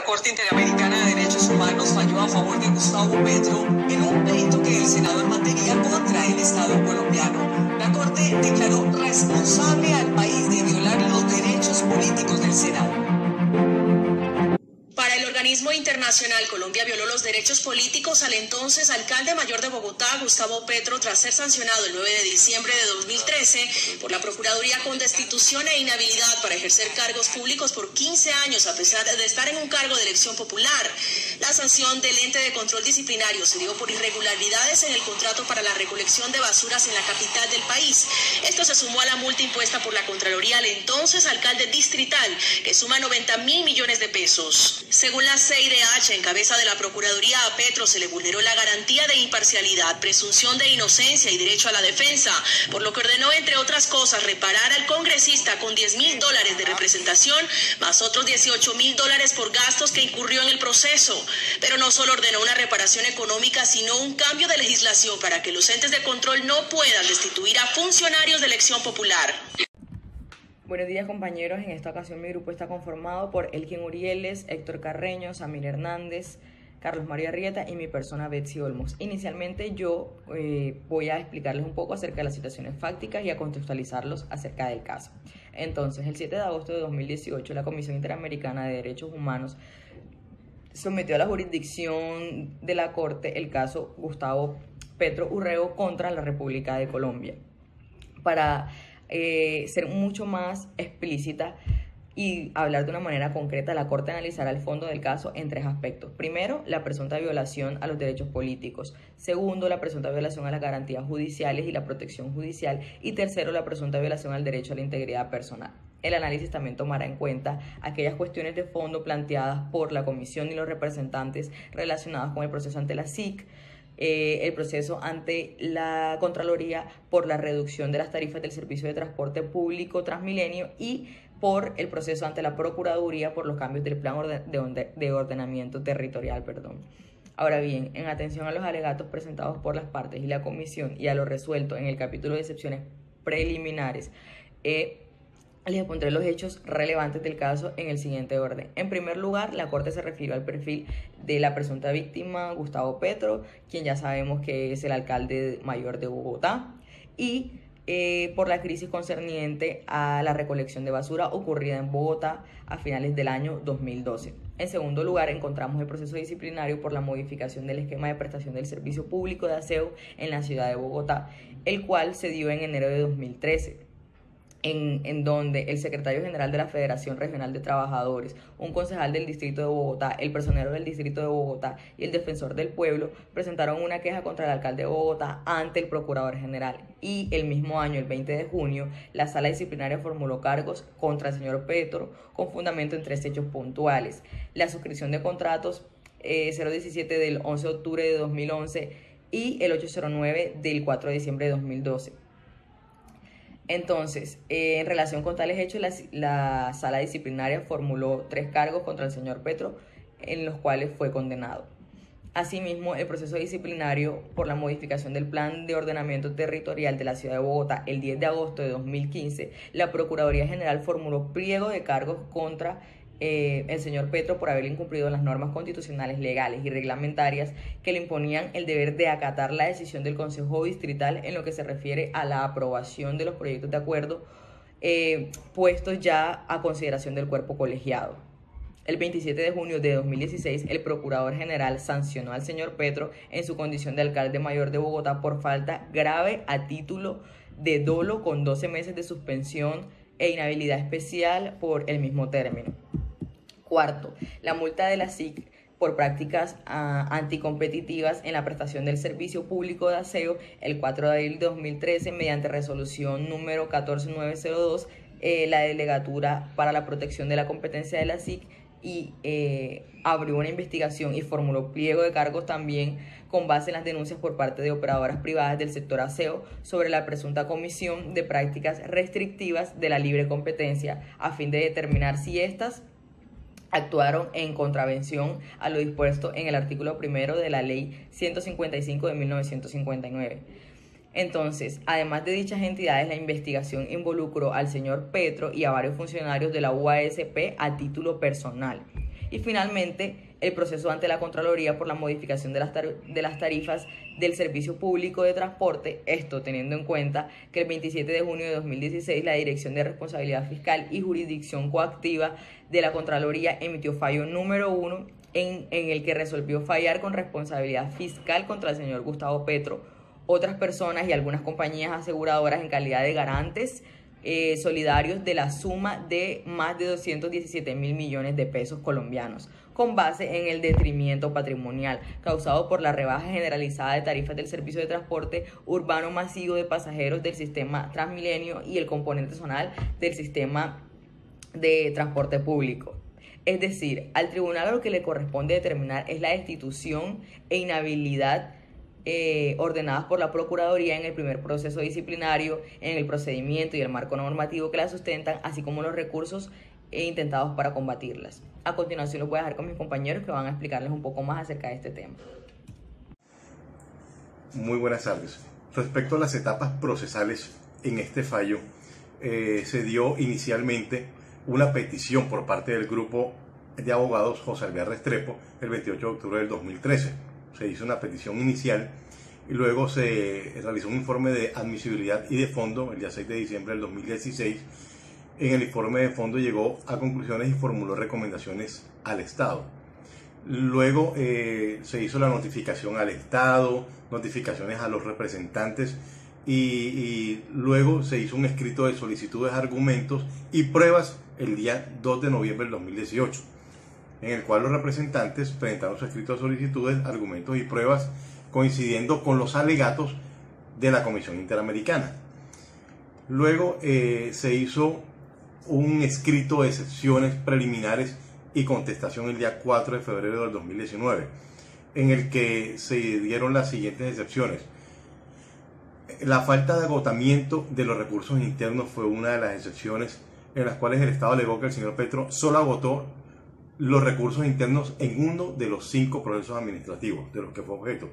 Corte Interamericana de Derechos Humanos falló a favor de Gustavo Petro en un pleito que el senador mantenía contra el Estado colombiano. La Corte declaró responsable al país de violar los derechos políticos del Senado. Para el organismo internacional, Colombia violó los derechos políticos al entonces alcalde mayor de Bogotá, Gustavo Petro, tras ser sancionado el 9 de diciembre de 2013 por la Procuraduría con destitución e inhabilidad para ejercer cargos públicos por 15 años, a pesar de estar en un cargo de elección popular. La sanción del ente de control disciplinario se dio por irregularidades en el contrato para la recolección de basuras en la capital del país. Esto se sumó a la multa impuesta por la Contraloría al entonces alcalde distrital, que suma 90.000 millones de pesos. Según la CIDH, en cabeza de la Procuraduría, a Petro se le vulneró la garantía de imparcialidad, presunción de inocencia y derecho a la defensa, por lo que ordenó, entre otras cosas, reparar al congresista con $10.000 de representación, más otros $18.000 por gastos que incurrió en el proceso. Pero no solo ordenó una reparación económica, sino un cambio de legislación para que los entes de control no puedan destituir a funcionarios de elección popular. Buenos días, compañeros. En esta ocasión mi grupo está conformado por Elkin Urieles, Héctor Carreño, Samir Hernández, Carlos Mario Arrieta y mi persona Betsy Olmos. Inicialmente yo voy a explicarles un poco acerca de las situaciones fácticas y a contextualizarlos acerca del caso. Entonces, el 7 de agosto de 2018, la Comisión Interamericana de Derechos Humanos sometió a la jurisdicción de la Corte el caso Gustavo Petro Urrego contra la República de Colombia. Para ser mucho más explícita y hablar de una manera concreta, la Corte analizará el fondo del caso en tres aspectos. Primero, la presunta violación a los derechos políticos. Segundo, la presunta violación a las garantías judiciales y la protección judicial. Y tercero, la presunta violación al derecho a la integridad personal. El análisis también tomará en cuenta aquellas cuestiones de fondo planteadas por la Comisión y los representantes relacionadas con el proceso ante la SIC, el proceso ante la Contraloría por la reducción de las tarifas del servicio de transporte público Transmilenio y por el proceso ante la Procuraduría por los cambios del plan de ordenamiento territorial. Ahora bien, en atención a los alegatos presentados por las partes y la Comisión y a lo resuelto en el capítulo de excepciones preliminares, les expondré los hechos relevantes del caso en el siguiente orden. En primer lugar, la Corte se refirió al perfil de la presunta víctima, Gustavo Petro, quien ya sabemos que es el alcalde mayor de Bogotá, y por la crisis concerniente a la recolección de basura ocurrida en Bogotá a finales del año 2012. En segundo lugar, encontramos el proceso disciplinario por la modificación del esquema de prestación del servicio público de aseo en la ciudad de Bogotá, el cual se dio en enero de 2013. En donde el secretario general de la Federación Regional de Trabajadores, un concejal del Distrito de Bogotá, el personero del Distrito de Bogotá y el defensor del pueblo presentaron una queja contra el alcalde de Bogotá ante el Procurador General. Y el mismo año, el 20 de junio, la Sala Disciplinaria formuló cargos contra el señor Petro con fundamento en tres hechos puntuales: la suscripción de contratos 017 del 11 de octubre de 2011 y el 809 del 4 de diciembre de 2012. Entonces, en relación con tales hechos, la Sala Disciplinaria formuló tres cargos contra el señor Petro, en los cuales fue condenado. Asimismo, el proceso disciplinario por la modificación del Plan de Ordenamiento Territorial de la Ciudad de Bogotá el 10 de agosto de 2015, la Procuraduría General formuló pliego de cargos contra el señor Petro por haber incumplido las normas constitucionales, legales y reglamentarias que le imponían el deber de acatar la decisión del Consejo Distrital en lo que se refiere a la aprobación de los proyectos de acuerdo puestos ya a consideración del cuerpo colegiado. El 27 de junio de 2016, el Procurador General sancionó al señor Petro en su condición de alcalde mayor de Bogotá por falta grave a título de dolo con 12 meses de suspensión e inhabilidad especial por el mismo término. Cuarto, la multa de la SIC por prácticas anticompetitivas en la prestación del servicio público de aseo el 4 de abril de 2013 mediante resolución número 14902, la Delegatura para la Protección de la Competencia de la SIC y abrió una investigación y formuló pliego de cargos también con base en las denuncias por parte de operadoras privadas del sector aseo sobre la presunta comisión de prácticas restrictivas de la libre competencia a fin de determinar si éstas actuaron en contravención a lo dispuesto en el artículo primero de la Ley 155 de 1959. Entonces, además de dichas entidades, la investigación involucró al señor Petro y a varios funcionarios de la UASP a título personal. Y finalmente, el proceso ante la Contraloría por la modificación de las tarifas del servicio público de transporte, esto teniendo en cuenta que el 27 de junio de 2016 la Dirección de Responsabilidad Fiscal y Jurisdicción Coactiva de la Contraloría emitió fallo número 1 en el que resolvió fallar con responsabilidad fiscal contra el señor Gustavo Petro, otras personas y algunas compañías aseguradoras en calidad de garantes solidarios de la suma de más de 217 mil millones de pesos colombianos, con base en el detrimento patrimonial causado por la rebaja generalizada de tarifas del servicio de transporte urbano masivo de pasajeros del sistema Transmilenio y el componente zonal del sistema de transporte público. Es decir, al tribunal lo que le corresponde determinar es la destitución e inhabilidad ordenadas por la Procuraduría en el primer proceso disciplinario, en el procedimiento y el marco normativo que la sustentan, así como los recursos intentados para combatirlas. A continuación lo voy a dejar con mis compañeros que van a explicarles un poco más acerca de este tema. Muy buenas tardes. Respecto a las etapas procesales en este fallo, se dio inicialmente una petición por parte del grupo de abogados José Alvear Restrepo el 28 de octubre del 2013. Se hizo una petición inicial y luego se realizó un informe de admisibilidad y de fondo el día 6 de diciembre del 2016. En el informe de fondo llegó a conclusiones y formuló recomendaciones al Estado. Luego se hizo la notificación al Estado, notificaciones a los representantes y luego se hizo un escrito de solicitudes, argumentos y pruebas el día 2 de noviembre del 2018. En el cual los representantes presentaron su escrito de solicitudes, argumentos y pruebas coincidiendo con los alegatos de la Comisión Interamericana. Luego se hizo un escrito de excepciones preliminares y contestación el día 4 de febrero del 2019, en el que se dieron las siguientes excepciones. La falta de agotamiento de los recursos internos fue una de las excepciones en las cuales el Estado alegó que el señor Petro solo agotó los recursos internos en uno de los 5 procesos administrativos de los que fue objeto.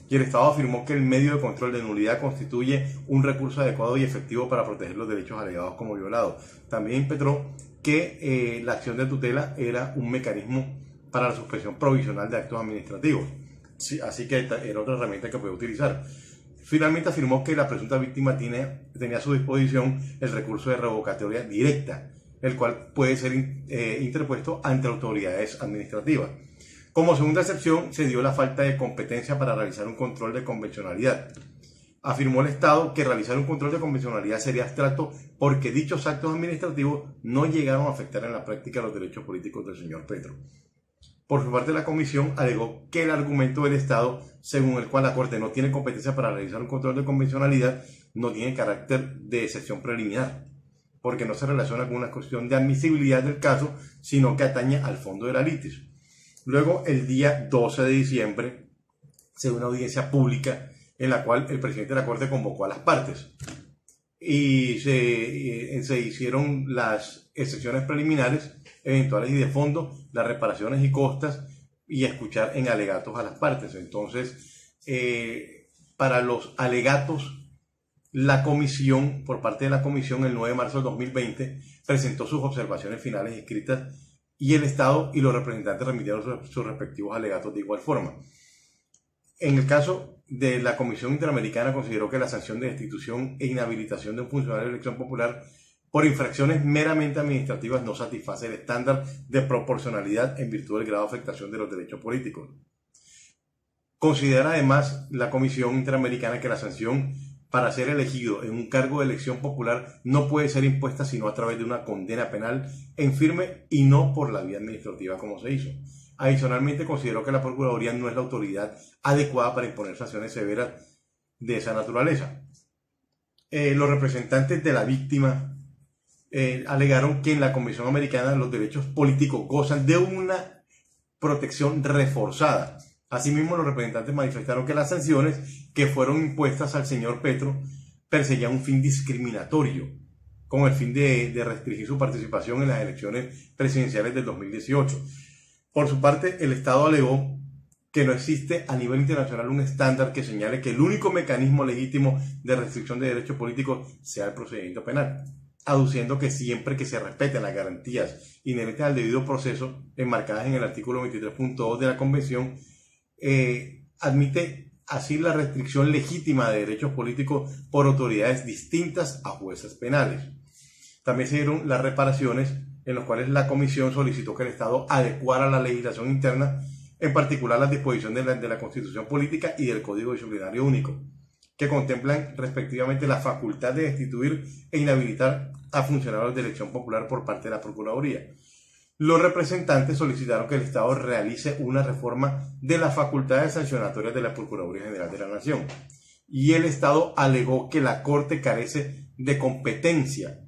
Y el Estado afirmó que el medio de control de nulidad constituye un recurso adecuado y efectivo para proteger los derechos alegados como violados. También impetró que la acción de tutela era un mecanismo para la suspensión provisional de actos administrativos. Sí, así que era otra herramienta que podía utilizar. Finalmente afirmó que la presunta víctima tenía a su disposición el recurso de revocatoria directa, el cual puede ser interpuesto ante autoridades administrativas. Como segunda excepción, se dio la falta de competencia para realizar un control de convencionalidad. Afirmó el Estado que realizar un control de convencionalidad sería abstracto porque dichos actos administrativos no llegaron a afectar en la práctica los derechos políticos del señor Petro. Por su parte, la Comisión alegó que el argumento del Estado, según el cual la Corte no tiene competencia para realizar un control de convencionalidad, no tiene carácter de excepción preliminar, porque no se relaciona con una cuestión de admisibilidad del caso, sino que atañe al fondo de la litis. Luego, el día 12 de diciembre, se dio una audiencia pública en la cual el presidente de la Corte convocó a las partes y se hicieron las excepciones preliminares, eventuales y de fondo, las reparaciones y costas y escuchar en alegatos a las partes. Entonces, para los alegatos, la comisión, por parte de la comisión, el 9 de marzo del 2020, presentó sus observaciones finales escritas y el Estado y los representantes remitieron sus respectivos alegatos de igual forma. En el caso de la Comisión Interamericana, consideró que la sanción de destitución e inhabilitación de un funcionario de elección popular por infracciones meramente administrativas no satisface el estándar de proporcionalidad en virtud del grado de afectación de los derechos políticos. Considera además la Comisión Interamericana que la sanción para ser elegido en un cargo de elección popular no puede ser impuesta sino a través de una condena penal en firme y no por la vía administrativa como se hizo. Adicionalmente, consideró que la Procuraduría no es la autoridad adecuada para imponer sanciones severas de esa naturaleza. Los representantes de la víctima alegaron que en la Convención Americana los derechos políticos gozan de una protección reforzada. Asimismo, los representantes manifestaron que las sanciones que fueron impuestas al señor Petro perseguían un fin discriminatorio, con el fin de restringir su participación en las elecciones presidenciales del 2018. Por su parte, el Estado alegó que no existe a nivel internacional un estándar que señale que el único mecanismo legítimo de restricción de derechos políticos sea el procedimiento penal. aduciendo que siempre que se respeten las garantías inherentes al debido proceso, enmarcadas en el artículo 23.2 de la Convención, admite así la restricción legítima de derechos políticos por autoridades distintas a jueces penales. También se dieron las reparaciones en las cuales la Comisión solicitó que el Estado adecuara la legislación interna, en particular las disposiciones de la Constitución Política y del Código Disciplinario Único, que contemplan respectivamente la facultad de destituir e inhabilitar a funcionarios de elección popular por parte de la Procuraduría. Los representantes solicitaron que el Estado realice una reforma de las facultades sancionatorias de la Procuraduría General de la Nación, y el Estado alegó que la Corte carece de competencia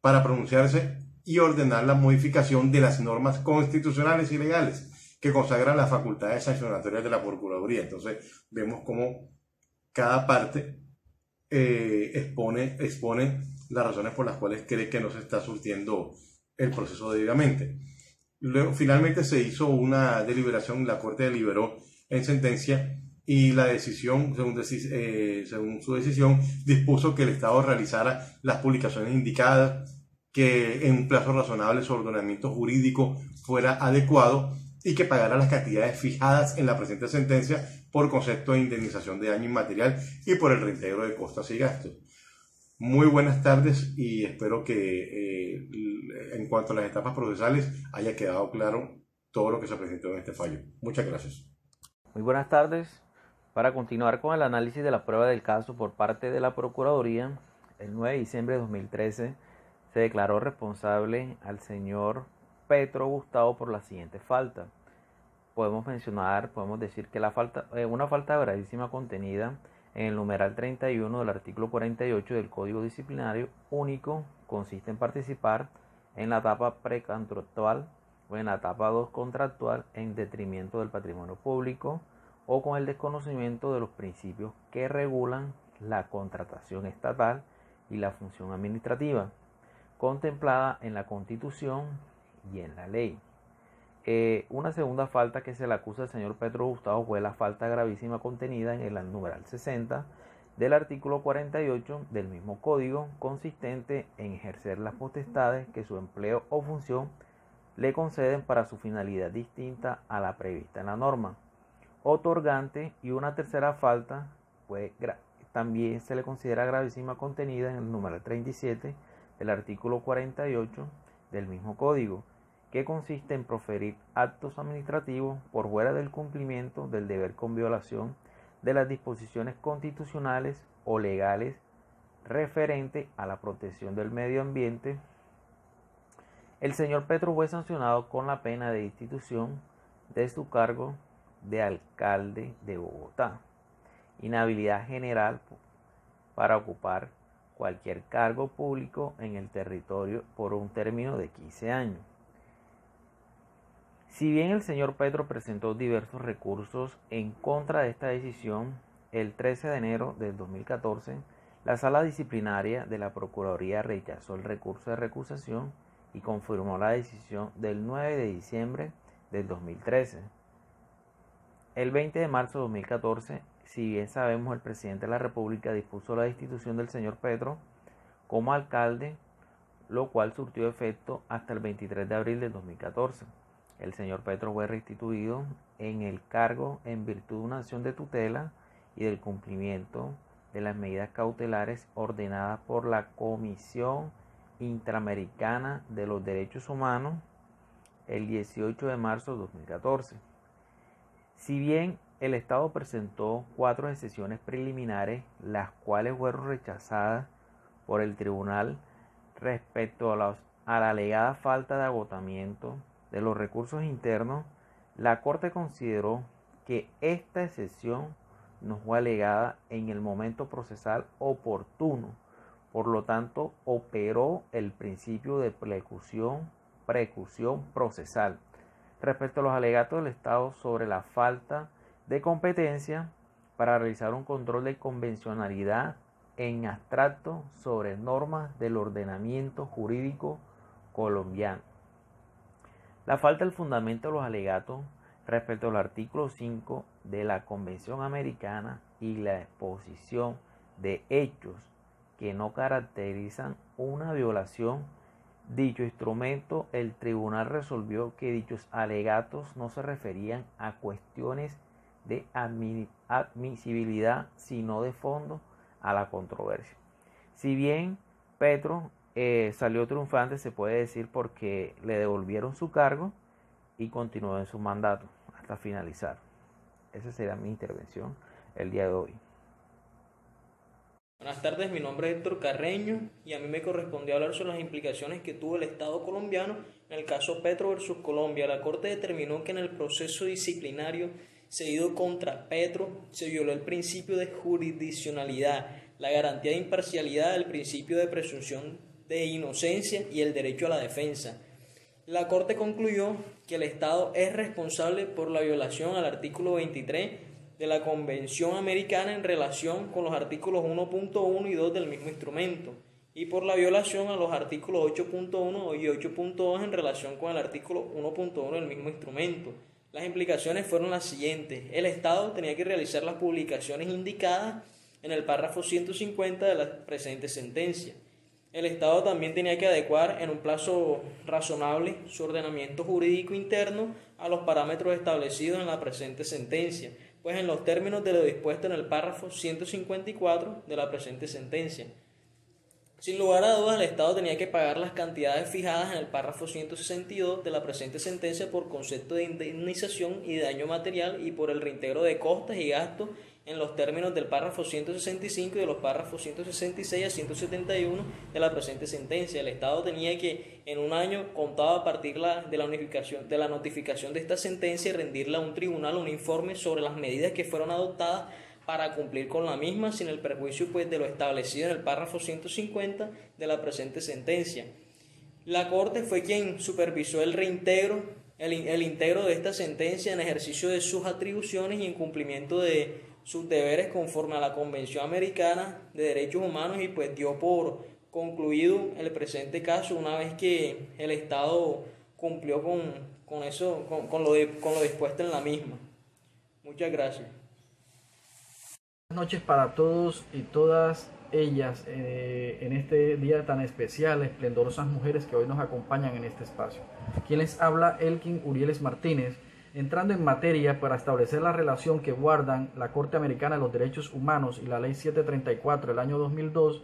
para pronunciarse y ordenar la modificación de las normas constitucionales y legales que consagran las facultades sancionatorias de la Procuraduría. Entonces vemos cómo cada parte expone las razones por las cuales cree que no se está surtiendo el proceso debidamente. Luego, finalmente se hizo una deliberación, la Corte deliberó en sentencia y la decisión, según su decisión, dispuso que el Estado realizara las publicaciones indicadas, que en un plazo razonable su ordenamiento jurídico fuera adecuado y que pagara las cantidades fijadas en la presente sentencia por concepto de indemnización de daño inmaterial y por el reintegro de costas y gastos. Muy buenas tardes y espero que en cuanto a las etapas procesales haya quedado claro todo lo que se presentó en este fallo. Muchas gracias. Muy buenas tardes. Para continuar con el análisis de la prueba del caso por parte de la Procuraduría, el 9 de diciembre de 2013 se declaró responsable al señor Petro Gustavo por la siguiente falta. Podemos decir que una falta gravísima contenida en el numeral 31 del artículo 48 del Código Disciplinario Único consiste en participar en la etapa precontractual o en la etapa 2 contractual en detrimento del patrimonio público o con el desconocimiento de los principios que regulan la contratación estatal y la función administrativa, contemplada en la Constitución y en la ley. Una segunda falta que se le acusa al señor Petro Gustavo fue la falta gravísima contenida en el numeral 60 del artículo 48 del mismo código, consistente en ejercer las potestades que su empleo o función le conceden para su finalidad distinta a la prevista en la norma otorgante. Y una tercera falta también se le considera gravísima contenida en el numeral 37 del artículo 48 del mismo código, que consiste en proferir actos administrativos por fuera del cumplimiento del deber con violación de las disposiciones constitucionales o legales referente a la protección del medio ambiente. El señor Petro fue sancionado con la pena de destitución de su cargo de alcalde de Bogotá, inhabilidad general para ocupar cualquier cargo público en el territorio por un término de 15 años. Si bien el señor Petro presentó diversos recursos en contra de esta decisión, el 13 de enero del 2014, la Sala Disciplinaria de la Procuraduría rechazó el recurso de recusación y confirmó la decisión del 9 de diciembre del 2013. El 20 de marzo de 2014, si bien sabemos, el presidente de la República dispuso la destitución del señor Petro como alcalde, lo cual surtió efecto hasta el 23 de abril del 2014. El señor Petro fue restituido en el cargo en virtud de una acción de tutela y del cumplimiento de las medidas cautelares ordenadas por la Comisión Interamericana de los Derechos Humanos el 18 de marzo de 2014. Si bien el Estado presentó 4 excepciones preliminares, las cuales fueron rechazadas por el tribunal respecto a la alegada falta de agotamiento de los recursos internos, la Corte consideró que esta excepción no fue alegada en el momento procesal oportuno, por lo tanto operó el principio de preclusión procesal respecto a los alegatos del Estado sobre la falta de competencia para realizar un control de convencionalidad en abstracto sobre normas del ordenamiento jurídico colombiano. La falta del fundamento de los alegatos respecto al artículo 5 de la Convención Americana y la exposición de hechos que no caracterizan una violación. Dicho instrumento, el tribunal resolvió que dichos alegatos no se referían a cuestiones de admisibilidad, sino de fondo a la controversia. Si bien Petro salió triunfante, se puede decir, porque le devolvieron su cargo y continuó en su mandato hasta finalizar. Esa será mi intervención el día de hoy. Buenas tardes, mi nombre es Héctor Carreño y a mí me correspondió hablar sobre las implicaciones que tuvo el Estado colombiano en el caso Petro versus Colombia. La Corte determinó que en el proceso disciplinario seguido contra Petro se violó el principio de jurisdiccionalidad, la garantía de imparcialidad, el principio de presunción de inocencia y el derecho a la defensa. La Corte concluyó que el Estado es responsable por la violación al artículo 23 de la Convención Americana en relación con los artículos 1.1 y 2 del mismo instrumento, y por la violación a los artículos 8.1 y 8.2 en relación con el artículo 1.1 del mismo instrumento. Las implicaciones fueron las siguientes. El Estado tenía que realizar las publicaciones indicadas en el párrafo 150 de la presente sentencia. El Estado también tenía que adecuar en un plazo razonable su ordenamiento jurídico interno a los parámetros establecidos en la presente sentencia, pues en los términos de lo dispuesto en el párrafo 154 de la presente sentencia. Sin lugar a dudas, el Estado tenía que pagar las cantidades fijadas en el párrafo 162 de la presente sentencia por concepto de indemnización y de daño material y por el reintegro de costas y gastos en los términos del párrafo 165 y de los párrafos 166 a 171 de la presente sentencia. El Estado tenía que, en un año contado a partir de la notificación de esta sentencia, rendirle a un tribunal un informe sobre las medidas que fueron adoptadas para cumplir con la misma, sin el perjuicio de lo establecido en el párrafo 150 de la presente sentencia. La Corte fue quien supervisó el reintegro, el integro de esta sentencia en ejercicio de sus atribuciones y en cumplimiento de sus deberes conforme a la Convención Americana de Derechos Humanos, y pues dio por concluido el presente caso una vez que el Estado cumplió con lo dispuesto en la misma. Muchas gracias. Buenas noches para todos y todas ellas en este día tan especial, esplendorosas mujeres que hoy nos acompañan en este espacio. Quien les habla, Elkin Urieles Martínez, entrando en materia para establecer la relación que guardan la Corte Americana de los Derechos Humanos y la Ley 734 del año 2002,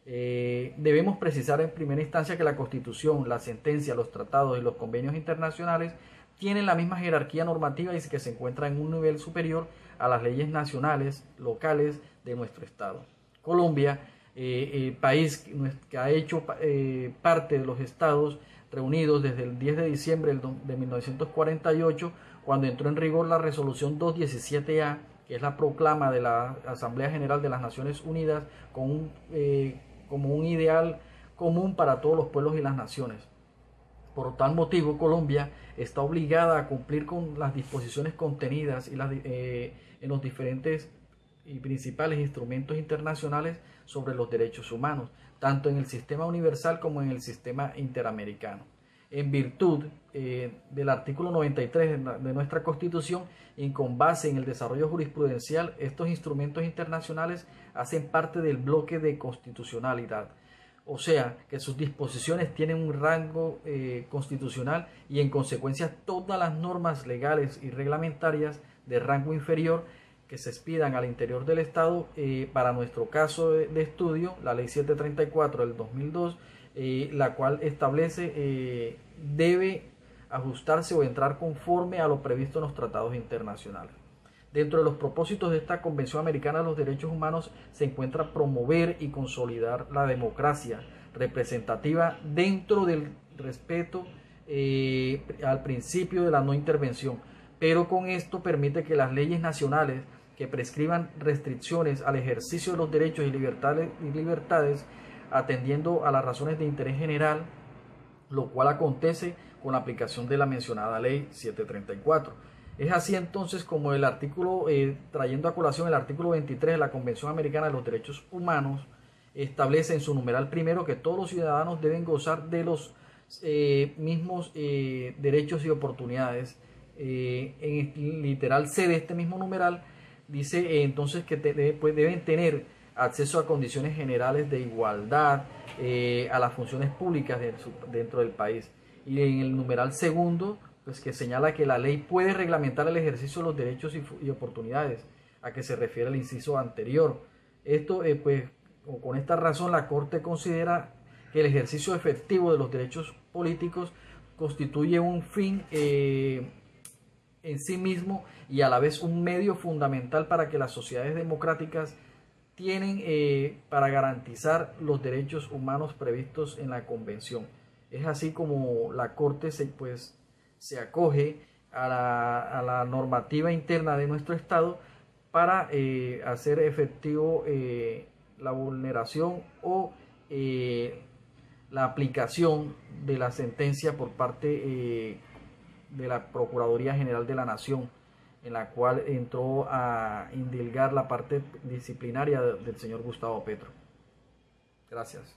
debemos precisar en primera instancia que la Constitución, la sentencia, los tratados y los convenios internacionales tienen la misma jerarquía normativa y que se encuentra en un nivel superior a las leyes nacionales, locales de nuestro Estado. Colombia, país que ha hecho parte de los Estados reunidos desde el 10 de diciembre de 1948, cuando entró en rigor la resolución 217A, que es la proclama de la Asamblea General de las Naciones Unidas como un ideal común para todos los pueblos y las naciones. Por tal motivo, Colombia está obligada a cumplir con las disposiciones contenidas en los diferentes y principales instrumentos internacionales sobre los derechos humanos, tanto en el sistema universal como en el sistema interamericano. En virtud del artículo 93 de nuestra Constitución y con base en el desarrollo jurisprudencial, estos instrumentos internacionales hacen parte del bloque de constitucionalidad. O sea, que sus disposiciones tienen un rango constitucional y en consecuencia todas las normas legales y reglamentarias de rango inferior que se expidan al interior del Estado, para nuestro caso de estudio, la Ley 734 del 2002, la cual establece debe ajustarse o entrar conforme a lo previsto en los tratados internacionales. Dentro de los propósitos de esta Convención Americana de los Derechos Humanos se encuentra promover y consolidar la democracia representativa dentro del respeto al principio de la no intervención, pero con esto permite que las leyes nacionales que prescriban restricciones al ejercicio de los derechos y libertades atendiendo a las razones de interés general, lo cual acontece con la aplicación de la mencionada Ley 734. Es así entonces como el artículo, trayendo a colación el artículo 23 de la Convención Americana de los Derechos Humanos, establece en su numeral primero que todos los ciudadanos deben gozar de los mismos derechos y oportunidades. En el literal C de este mismo numeral dice entonces que deben tener acceso a condiciones generales de igualdad, a las funciones públicas dentro del país. Y en el numeral segundo, pues que señala que la ley puede reglamentar el ejercicio de los derechos y oportunidades, a que se refiere el inciso anterior. Esto, pues, con esta razón, la Corte considera que el ejercicio efectivo de los derechos políticos constituye un fin en sí mismo y a la vez un medio fundamental para que las sociedades democráticas tienen para garantizar los derechos humanos previstos en la Convención. Es así como la Corte se acoge a la normativa interna de nuestro Estado para hacer efectivo la vulneración o la aplicación de la sentencia por parte de la Procuraduría General de la Nación, en la cual entró a indilgar la parte disciplinaria del señor Gustavo Petro. Gracias.